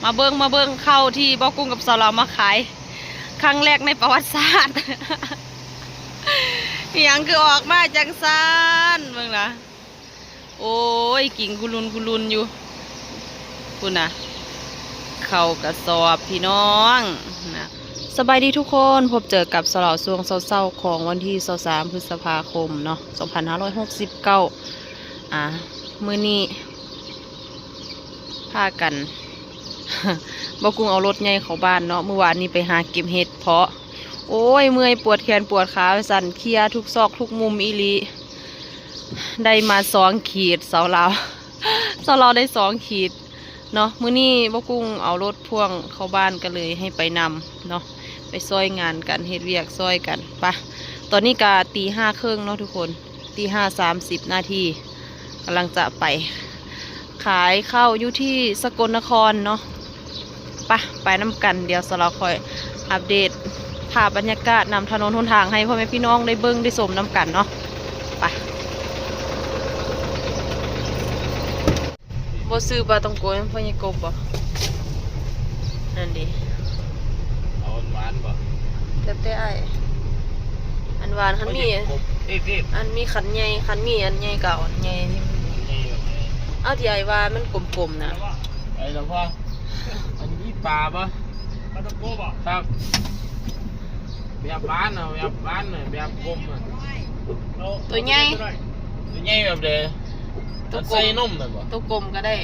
มาเบิ้งเข้าที่บ่อกุ้งกับสาวเรามาขายครั้งแรกในประวัติศาสตร์ยังคือออกมาจังซานเบิ่งล่ะโอ้ยกิ่งกุลุนอยู่คุณน่ะเข้ากระสอบพี่น้องนะสบายดีทุกคนพบเจอกับสลาวช่วงเศร้าๆของวันที่23 พฤษภาคมเนาะ2569มื้อนี้พากันบ่กุ้งเอารถใหญ่เข้าบ้านเนาะเมื่อวานนี้ไปหาเก็บเห็ดเพาะโอ้ยเมื่อยปวดแขนปวดขาสั่นเคลียทุกซอกทุกมุมอีหลีได้มา2 ขีดเสาเราได้2 ขีดเนาะมื้อนี้บ่กุ้งเอารถพ่วงเข้าบ้านกันเลยให้ไปนำเนาะไปซอยงานกันเฮ็ดเวียกซอยกันปะตอนนี้ก็05:30เนาะทุกคน05:30 นาทีกำลังจะไปขายข้าวอยู่ที่สกลนครเนาะไปน้ำกันเดี๋ยวเราคอยอัปเดตภาพบรรยากาศนำถนนหนทางให้พ่อแม่พี่น้องได้เบิ้งได้ชมน้ำกันเนาะไปบ่ซื้อปลาตองโกยพ่อใหญ่กบบ่นั่นดิเอาหวานบ่แต่ไอ้อันหวานคันมีอันมีขันใหญ่ขันมีอันใหญ่เก่าอันใหญ่ที่เอาที่ไอ้ว่ามันกลมๆนะไอ้หลวงพ่ออันนี้ปลาปะปลาตะโกบ่ครับแบบบ้านเอาแบบบ้านเลยแบบกลมอ่ะตัวใหญ่แบบเด๋ตัวใส่นุ่มเลยบ่ตัวกลมก็ได้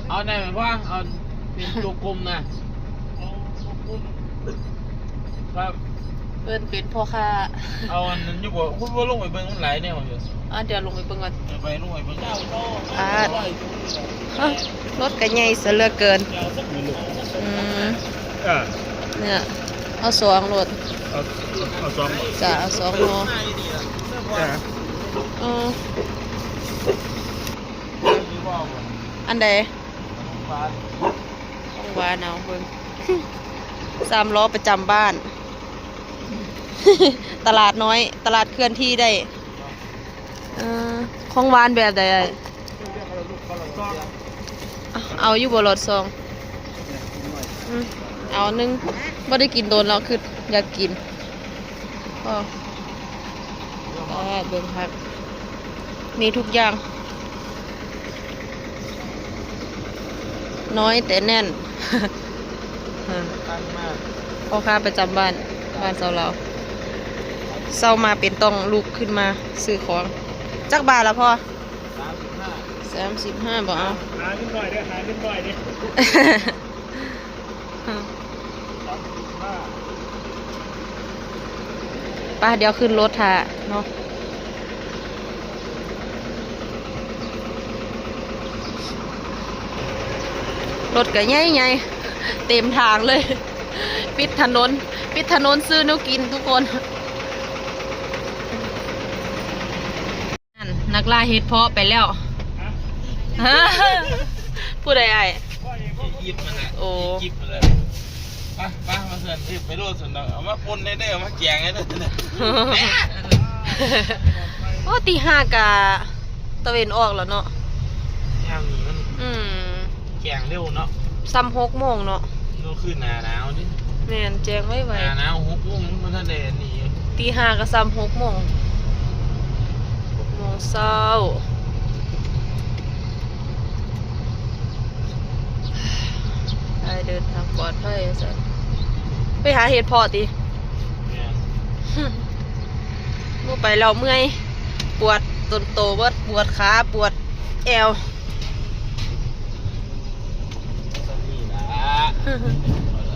เอาได้ไหมพ่อเอาเป็นตัวกลมนะครับเพิ่นเป็นพ่อค้าเอาอันนั้นอยู่บ่คุณว่าลงไปเบิ่งมันหลายแนวอยู่เดี๋ยวลงไปเบิ่งก่อนไปลงไปเบิ่งรถก็ใหญ่ซะเหลือเกินเนี่ยเอา2รถเอา2จ้ะเอา2โลอันใดของหวานเอาเบิ่ง3 ล้อประจำบ้านตลาดน้อยตลาดเคลื่อนที่ได้ของหวานแบบใดเอาอยู่บ่รถ2เอา1บ่ได้กินโดนแล้วคืออยากกินเบิ่งครับมีทุกอย่างน้อยแต่แน่นพ่อค้าประจำบ้านเซาเราเซามาเป็นต้องลุกขึ้นมาซื้อของจักบาทละพ่อ35บ่เอาหาขึ้นหน่อยดิป่ะเดี๋ยวขึ้นรถท่าเนาะรถก็ใหญ่เต็มทางเลยปิดถนนซื้อแนวกินทุกคนนักล่าเห็ดเพาะไปแล้วผู้ใดไอ้ยิบมันแหละโอ้ยิบมันเลยป้ามาเสิร์ฟยิบไปโรดส่วนเราเอามาปนได้เอามาแกงได้โอ้ตี 5กะตะเวนออกแล้วเนาะย่างนี้มันแกงเร็วเนาะซ้ำ6 โมงเนาะก็คือหนาวนี่แม่นแจ้งไว้หนาว6 โมงมันทะเลนี่ตี 5ก็ซ้ำ6 โมง6 โมงเช้าได้เดินทางปลอดภัยจ้ะไปหาเห็ดเพาะติเมื่อไปเราเมื่อยปวดต้นโตเบิดปวดขาปวดแอว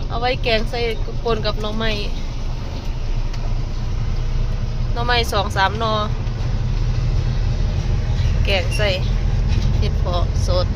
เอาไว้แกงใส่ปนกับหน่อไม้2-3 หน่อแกงใส่เห็ดเพาะสด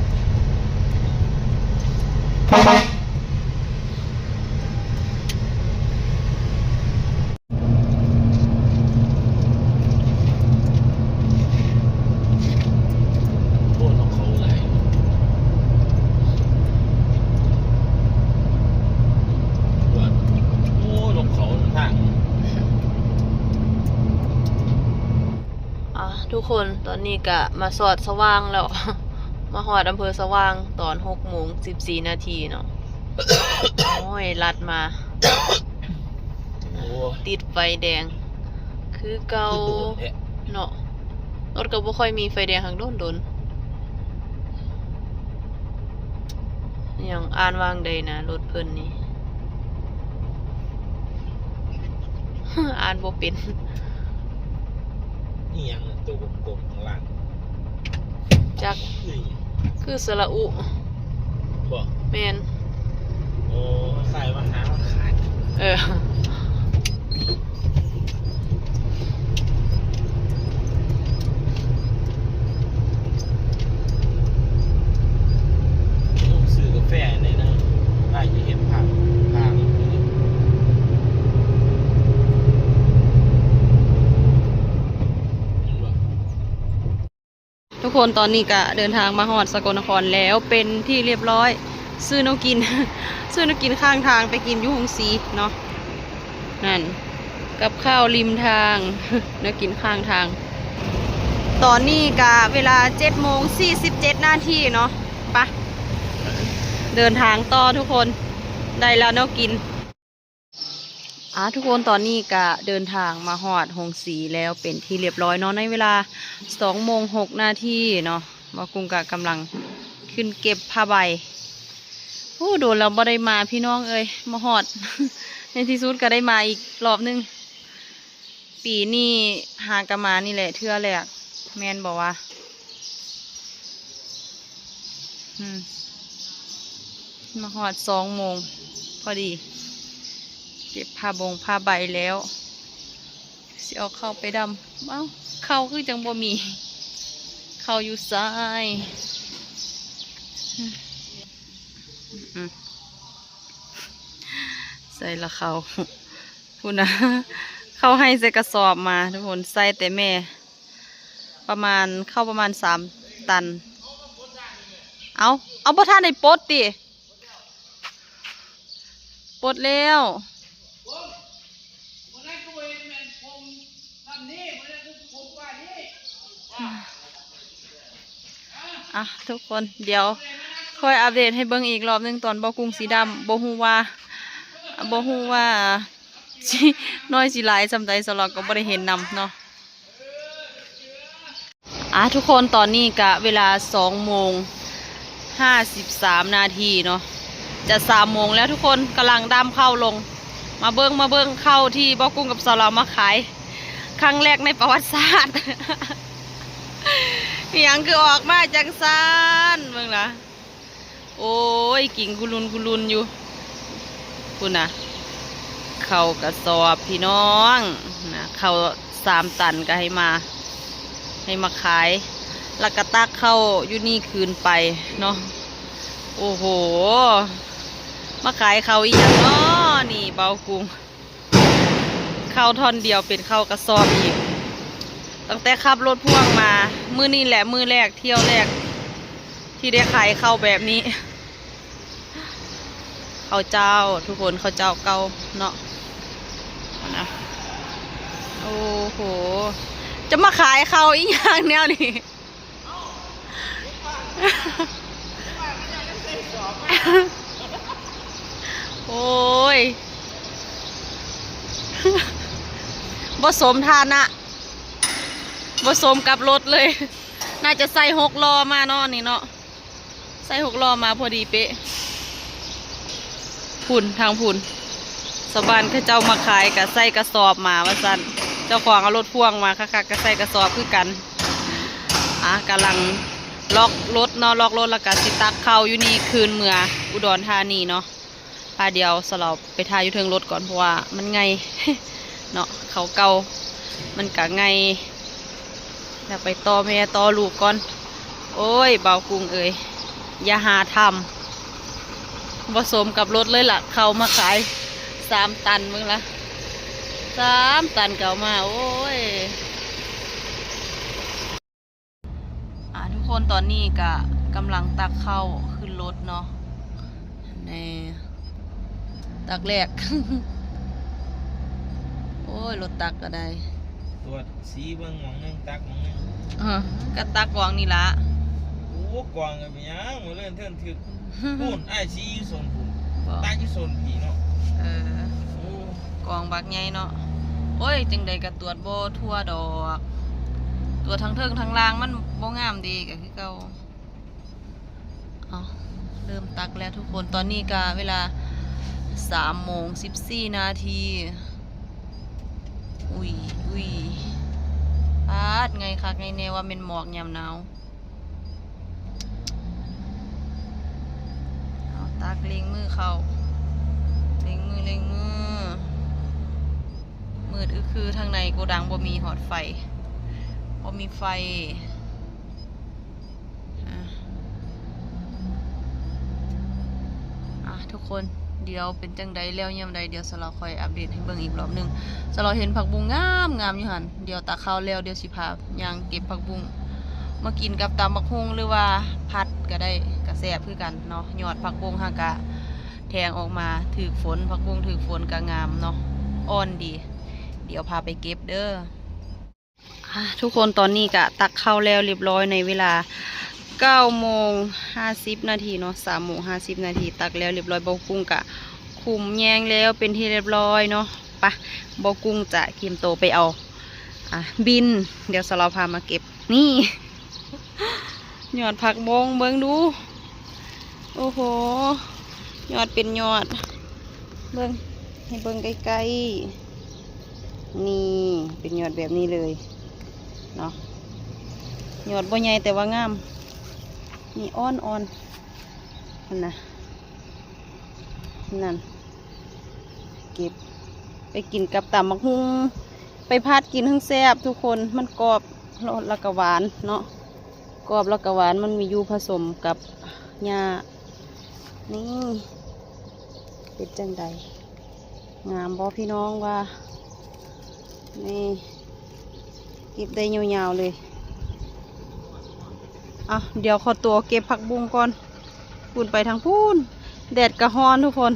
ทุกคนตอนนี้ก็มาสอดสว่างแล้ว มาหอดอำเภอสว่างตอน6:14 นาทีเนาะ โอ้ยลัดมา โอ้ ติดไฟแดง คือเก่า โดนแท้ เนาะรถก็บ่ค่อยมีไฟแดงทางโดนอย่างอ่านวางใดนะรถเพิ่นนี่ อ่านบ่เป็น นี่ยังตัวกลมๆข้างล่าง จัก เฮ้ย คือสระอุ บ่ แม่น โอ้ใส่มาหามาขาย เออ ต้องซื้อกาแฟในนะได้จะเห็นผักทางนี้เห็นบ่ ทุกคนตอนนี้ก็เดินทางมาฮอดสกลนครแล้วเป็นที่เรียบร้อย ซื้อแนวกิน ซื้อแนวกินข้างทางไปกินอยุหงสีเนาะนั่นกับข้าวริมทาง แนวกินข้างทาง ตอนนี้กะเวลา7:47 นาทีเนาะไปะเดินทางต่อทุกคนได้แล้วแนวกินทุกคนตอนนี้กะเดินทางมาฮอดหงสีแล้วเป็นที่เรียบร้อยเนาะในเวลา2:06 นาทีเนาะบ่าวกุ้งกะกำลังขึ้นเก็บผ้าใบโอ้โดนเราบ่ได้มาพี่น้องเอ้ยมาฮอด ในที่สุดก็ได้มาอีกรอบนึงปีนี้หากะมานี่แหละเทื่อแรกแม่นบอกว่ามาฮอด2:00พอดีเก็บผ้าใบแล้วสิเอาเข้าไปดำเอ้าเข้าคือจังบ่มีเข้าอยู่ซ้ายใส่ละเขาพูดนะ เขาให้ใส่กระสอบมาทุกคนใส่แต่แม่ประมาณ3 ตันเอาบ่ท่านในปลดติปลดแล้วทุกคนเดี๋ยวค่อยอัปเดตให้เบิ่งอีกรอบนึงตอนบ่กุ้งสีดำบ่ฮู้ว่าน้อยสิหลายสำใดสลอกก็บ่ได้เห็นนำเนาะทุกคนตอนนี้กะเวลา2:53 นาทีเนาะจะ3:00แล้วทุกคนกำลังดำเข้าลงมาเบิ่งเข้าที่บ่กุ้งกับสลอมาขายครั้งแรกในประวัติศาสตร์ อหยังคือออกมาจังซันเบิ่งล่ะโอ้ยกิ่งกุลุนอยู่คุณน่ะเข้ากระสอบพี่น้องนะเข้า3 ตันก็ให้มาขายแล้วก็ตักเข้าอยู่นี่คืนไปเนาะโอ้โหมาขายเข้าอีกอย่างเนาะนี่เบากุ้งเข้าท่อนเดียวเป็นเข้ากระสอบอีกตั้งแต่ขับรถพ่วงมามื้อนี้แหละมื้อแรกเที่ยวแรกที่ได้ขายเข้าแบบนี้ข้าวเจ้าทุกคนข้าวเจ้าเก่าเนาะนะโอ้โหจะมาขายข้าวอีกอย่างแนวนี้ โอ้ย บ่สมทานอะบ่สมกับรถเลย น่าจะใส่6 ล้อมาเนาะนี่เนาะใส่6 ล้อมาพอดีเป๊ะพุ่นทางพุ่นสวรรค์เขาเจ้ามาขายกับใส่กระสอบมาว่าซั่นเจ้าของเอารถพ่วงมาคักๆก็ใส่กระสอบคือกันกำลังล็อกรถเนาะล็อกรถแล้วก็สิตักเข้าอยู่นี่คืนเมืออุดรธานีเนาะพาเดียวสลับไปทาอยู่เทิงรถก่อนเพราะว่ามันไง เนาะเขาเก่ามันกะไงแล้วไปต่อแม่ต่อลูกก่อนโอ้ยเบากุ้งเอ้ยอย่าหาทำผสมกับรถเลยล่ะเขามาขาย3 ตันมึงละ3 ตันเก่ามาโอ้ยทุกคนตอนนี้ก็กำลังตักเข้าขึ้นรถเนาะนี่ตักแรก โอ้ยรถตักก็ได้ ตรวจสีเบิ่งหม่องหนึงตักหม่องหนึง ก็ตักกวางนี่ละ โอ้กวางกันไปยังมื้อเล่นเทินถึกพูนอ้ายสีอยู่ส่งพูน โอ้ ซนผีเนาะ เออ โอ้ กองบักใหญ่เนาะโอ้ยจังใดก็ตรวจบ่ทั่วดอกตัวทั้งเทิงทั้งล่างมันบ่งามดีก็คือเก่าเอาเริ่มตักแล้วทุกคนตอนนี้ก็เวลา3:14 นาทีอุ้ยปาดไงคักไงแน่ว่าเป็นหมอกยามหนาวเอาตักเล็งมือเข้าเล็งมือมืดคือทางในโกดังบ่มีหอดไฟบ่มีไฟทุกคนเดี๋ยวเป็นจังใดแล้วยามใดเดี๋ยวสลอคอยอัปเดตให้เบิ่งอีกรอบนึงสลอเห็นผักบุ้งงามอยู่หั่นเดี๋ยวตาข้าวแล้วเดี๋ยวสิพาย่างเก็บผักบุ้งมากินกับตำบักฮุงหรือว่าผัดก็ได้ก็แซ่บคือกันเนาะยอดผักบุ้งหากะแทงออกมาถูกฝนผักบุ้งถูกฝนก็งามเนาะอ่อนดีเดี๋ยวพาไปเก็บเด้อทุกคนตอนนี้กะตักข้าวแล้วเรียบร้อยในเวลา9:50 นาทีเนาะ3:50 นาทีตักแล้วเรียบร้อยบกกุ้งกะคุมแยงแล้วเป็นที่เรียบร้อยเนาะปะบกุ้งจะเคียมโตไปเอาบินเดี๋ยวสเราพามาเก็บนี่ยอดผักบงเบิ้งดูโอ้โหยอดเป็นยอดเบิ้งให้เบิ้งใกล้ๆนี่เป็นยอดแบบนี้เลยเนาะยอดบ่ใหญ่แต่ว่างามนี่อ่อนนั่นเก็บไปกินกับตำบักฮุงไปพัดกินทั้งแซ่บทุกคนมันกรอบแล้วก็หวานเนาะกรอบแล้วก็หวานมันมีอยู่ผสมกับหญ้านี่เป็นจังใดงามบ่พี่น้องว่านี่เก็บได้ยาวๆเลยเดี๋ยวขอตัวเก็บผักบุ้งก่อนพูนไปทางพูนแดดกระฮ้อนทุกคน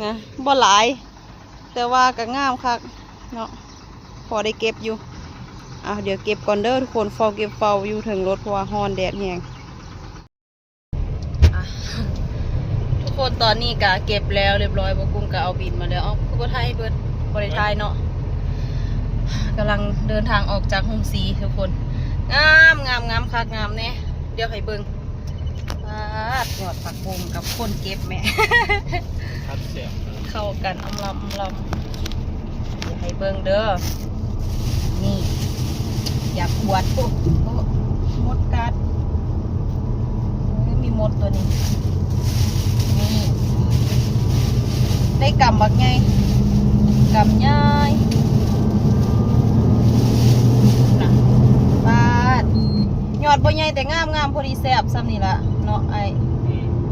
นะบ่หลายแต่ว่าก็งามคักเนาะพอได้เก็บอยู่เดี๋ยวเก็บก่อนเด้อทุกคนเฝ้าเก็บเฝ้าอยู่ถึงรถเพราะว่าฮ้อนแดดแห้งทุกคนตอนนี้ก็เก็บแล้วเรียบร้อยบ่กุ้งก็เอาบินมาแล้วคือบ่ไทยเบิดบ่ได้ทายเนาะกำลังเดินทางออกจากโฮมซีทุกคนงามคักงามเนี่ยเดี๋ยวให้เบิ่งยอดผักบุ้งกับคนเก็บแม่ ครับเสียง เข้ากันอำลำเดี๋ยวให้เบิ่งเด้อนี่อยากปวดปุ๊บมดกัดมีมดตัวนี้นี่ได้กำบักไงกำย่ายยอดบ่ใหญ่แต่งามพอดีแซ่บซ้ำนี่ละเนาะไอ้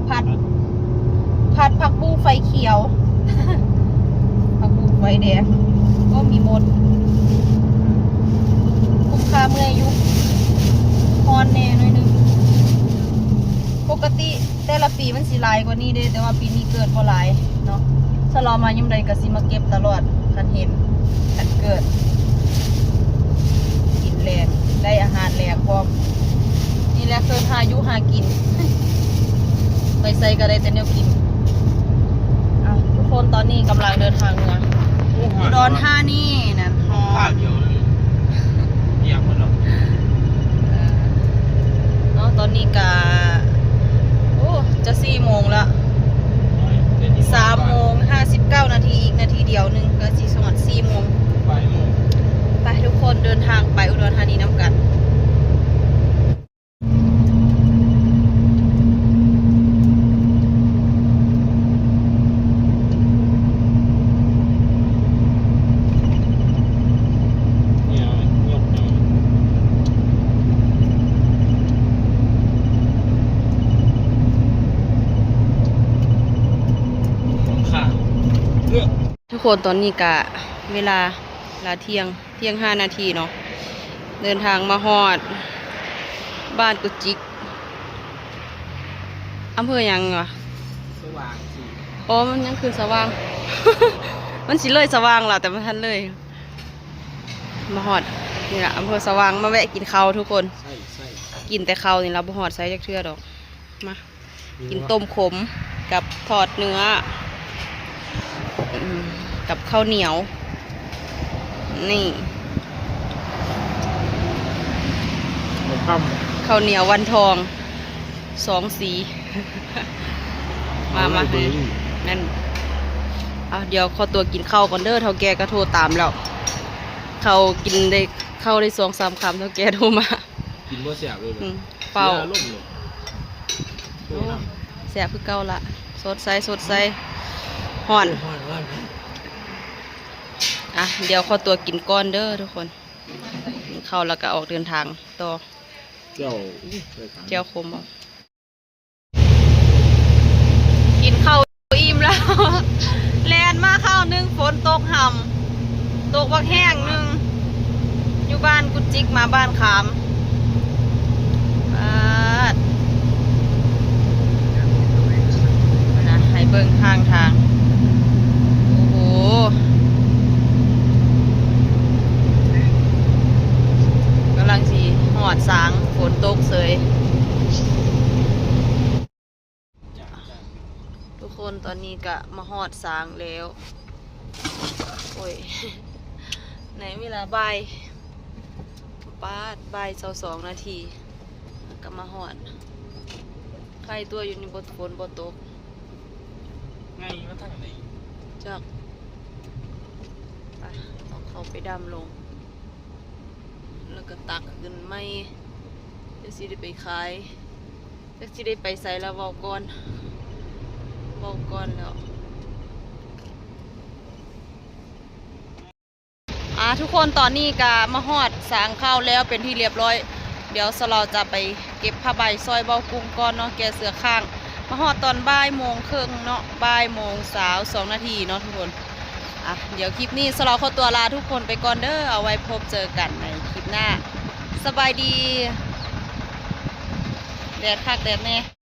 ผัดผักบุ้งไฟเขียว ผักบุ้งไฟแดงก็มีหมดคุ้มค่าเมื่อยยุฮอนแน่หน่อยนึงปกติแต่ละปีมันสิหลายกว่านี้เด้แต่ว่าปีนี้เกิดบ่หลายเนาะสลอมาย่ำใดก็สิมาเก็บตลอดคันเห็นคันเกิดกินแรงได้อาหารแรงพร้อมนี่แหละเคยหายุหากิน ไปใส่ก็ได้แต่แนวกินทุกคนตอนนี้กำลังเดินทางมาอุดรธานีนะภาพเดียวเลยเยี่ยมมันหรอเนาะตอนนี้กะจะ4:00 แล้ว3:59 นาทีอีกนาทีเดียวนึงก็สิสวัสดิ์4:00ไปทุกคนเดินทางไปอุดรธานีน้ำกันทุกคนตอนนี้กะเวลาเที่ยง5 นาทีเนาะเดินทางมาฮอดบ้านกุจิกอำเภอยังวะสว่างสิมันยังคือสว่าง มันสิเลยสว่างล่ะแต่ไม่ทันเลยมาฮอดนี่แหละอำเภอสว่างมาแวะกินข้าวทุกคน กินแต่ข้าวนี่เราบ่หอดใส่จักเทื่อดอกมากินต้มขมกับทอดเนื้อกับข้าวเหนียวนี่ หมดค่ ข้าวเหนียววันทอง2 สี ำ มานั่นเอาเดี๋ยวขอตัวกินข้าวก่อนเด้อเท่าแกก็โทรตามแล้วเขากินได้เข้าได้2-3 คำเท่าแกโทรมา กินบ่แซ่บเลย เปล่า ล่มเลย โอ้แสบคือเก่าละสดใสห่อนอ่ะเดี๋ยวขอตัวกินก้อนเด้อทุกคนกินข้าวแล้วก็ออกเดินทางต่อ เจ้า เจียวคมบ่กินข้าวอิ่มแล้ว แลนมาข้าวนึงฝนตกห่ำตกบักแห้งนึงอยู่บ้านกุจิกมาบ้านขามนะให้เบิ่งข้างทางโอ้โหกำลังสีหอดสางฝนตกเสยทุกคนตอนนี้ก็มาหอดสางแล้วโอ้ย ไหนเวลาบ่าย22 นาทีก็มาหอดใครตัวอยู่ในบทฝนบทตก ไงมันทางไหน จากไปเอาเขาไปดำลง แล้วก็ตักขึ้นไม่จะสิได้ไปขายจะสิได้ไปใส่แล้วเว้าก่อนแล้วทุกคนตอนนี้ก็มาฮอดสางข้าวแล้วเป็นที่เรียบร้อยเดี๋ยวเราจะไปเก็บผ้าใบซอยเบากุ้งก่อนเนาะแกเสือข้างมาฮอดตอน13:30เนาะ13:02 นาทีเนาะทุกคนเดี๋ยวคลิปนี้เราขอตัวลาทุกคนไปก่อนเด้อเอาไว้พบเจอกันในคลิปหน้าสบายดีแดดคักแดดแน่